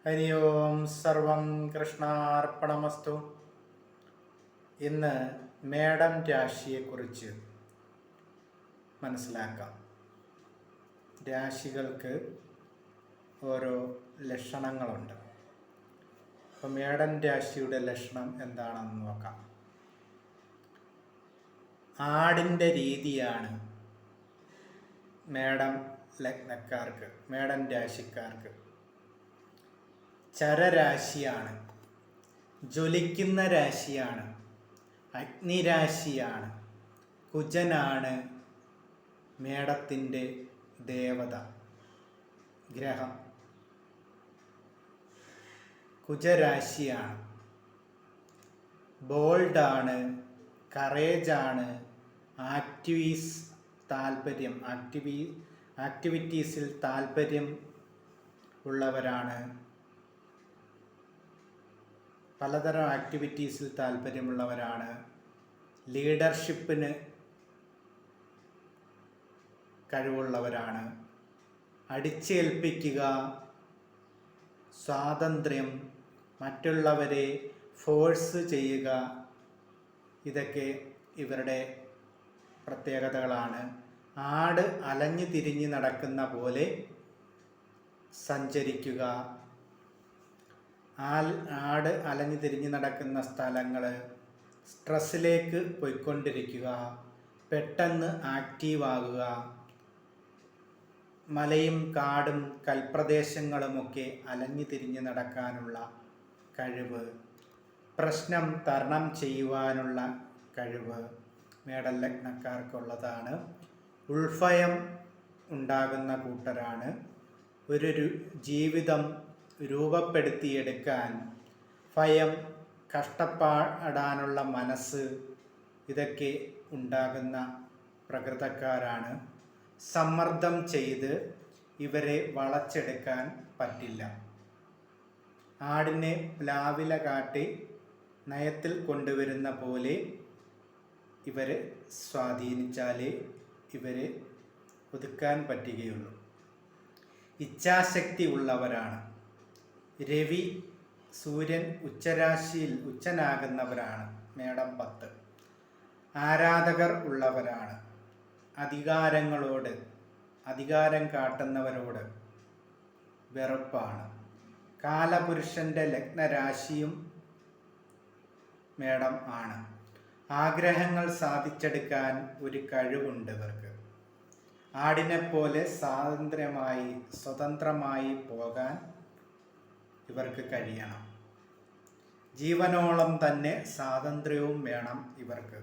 ഹരി ഓം സർവം കൃഷ്ണാർപ്പണമസ്തു. ഇന്ന് മേടം രാശിയെക്കുറിച്ച് മനസ്സിലാക്കാം. രാശികൾക്ക് ഓരോ ലക്ഷണങ്ങളുണ്ട്. അപ്പോൾ മേടം രാശിയുടെ ലക്ഷണം എന്താണെന്ന് നോക്കാം. ആടിൻ്റെ രീതിയാണ് മേടം ലഗ്നക്കാർക്ക്, മേടം രാശിക്കാർക്ക്. ചരരാശിയാണ്, ജ്വലിക്കുന്ന രാശിയാണ്, അഗ്നിരാശിയാണ്. കുജനാണ് മേടത്തിൻ്റെ ദേവത, ഗ്രഹം. കുജരാശിയാണ്. ബോൾഡാണ്, കറേജാണ്, ആക്ടിവിറ്റീസിൽ താല്പര്യം ഉള്ളവരാണ്. പലതരം ആക്ടിവിറ്റീസിൽ താല്പര്യമുള്ളവരാണ്. ലീഡർഷിപ്പിന് കഴിവുള്ളവരാണ്. അടിച്ചേൽപ്പിക്കുക, സ്വാതന്ത്ര്യം, മറ്റുള്ളവരെ ഫോഴ്സ് ചെയ്യുക, ഇതൊക്കെ ഇവരുടെ പ്രത്യേകതകളാണ്. ആട് അലഞ്ഞു തിരിഞ്ഞ് നടക്കുന്ന പോലെ സഞ്ചരിക്കുക. ആട് അലഞ്ഞു തിരിഞ്ഞ് നടക്കുന്ന സ്ഥലങ്ങൾ, സ്ട്രെസ്സിലേക്ക് പോയിക്കൊണ്ടിരിക്കുക, പെട്ടെന്ന് ആക്റ്റീവാകുക, മലയും കാടും കൽപ്രദേശങ്ങളുമൊക്കെ അലഞ്ഞു തിരിഞ്ഞ് നടക്കാനുള്ള കഴിവ്, പ്രശ്നം തരണം ചെയ്യുവാനുള്ള കഴിവ് മേടം ലഗ്നക്കാർക്കുള്ളതാണ്. ഉൾഭയം ഉണ്ടാകുന്ന കൂട്ടരാണ്. ഒരു ജീവിതം രൂപപ്പെടുത്തിയെടുക്കാൻ ഭയം, കഷ്ടപ്പാടാനുള്ള മനസ്സ്, ഇതൊക്കെ ഉണ്ടാകുന്ന പ്രകൃതക്കാരാണ്. സമ്മർദ്ദം ചെയ്ത് ഇവരെ വളച്ചെടുക്കാൻ പറ്റില്ല. ആടിനെ പ്ലാവില കാട്ടി നയത്തിൽ കൊണ്ടുവരുന്ന പോലെ ഇവരെ സ്വാധീനിച്ചാലേ ഇവരെ ഒതുക്കാൻ പറ്റുകയുള്ളൂ. ഇച്ഛാശക്തി ഉള്ളവരാണ്. രവി, സൂര്യൻ ഉച്ചരാശിയിൽ ഉച്ചനാകുന്നവരാണ് മേടം 10. ആരാധകർ ഉള്ളവരാണ്. അധികാരം കാട്ടുന്നവരോട് വെറുപ്പാണ്. കാലപുരുഷൻ്റെ ലഗ്നരാശിയും മേടം ആണ്. ആഗ്രഹങ്ങൾ സാധിച്ചെടുക്കാൻ ഒരു കഴിവുണ്ട് ഇവർക്ക്. ആടിനെപ്പോലെ സ്വതന്ത്രമായി പോകാൻ ഇവർക്ക് കഴിയണം. ജീവനോളം തന്നെ സ്വാതന്ത്ര്യവും വേണം ഇവർക്ക്.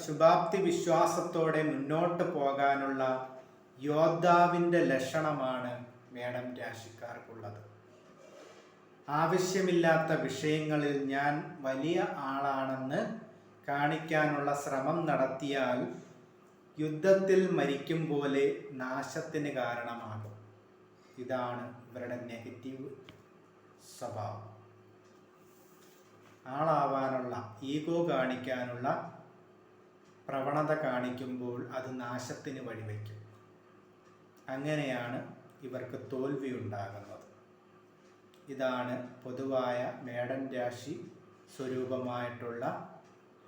ശുഭാപ്തി വിശ്വാസത്തോടെ മുന്നോട്ട് പോകാനുള്ള യോദ്ധാവിൻ്റെ ലക്ഷണമാണ് മേടം രാശിക്കാർക്കുള്ളത്. ആവശ്യമില്ലാത്ത വിഷയങ്ങളിൽ ഞാൻ വലിയ ആളാണെന്ന് കാണിക്കാനുള്ള ശ്രമം നടത്തിയാൽ യുദ്ധത്തിൽ മരിക്കും പോലെ നാശത്തിന് കാരണമാകും. ഇതാണ് ഇവരുടെ നെഗറ്റീവ് സ്വഭാവം. ആളാവാനുള്ള, ഈഗോ കാണിക്കാനുള്ള പ്രവണത കാണിക്കുമ്പോൾ അത് നാശത്തിന് വഴിവെക്കും. അങ്ങനെയാണ് ഇവർക്ക് തോൽവി ഉണ്ടാകുന്നത്. ഇതാണ് പൊതുവായ മേടം രാശി സ്വരൂപമായിട്ടുള്ള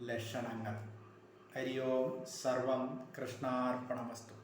ലക്ഷണങ്ങൾ. ഹരി ഓം സർവം കൃഷ്ണാർപ്പണമസ്തു.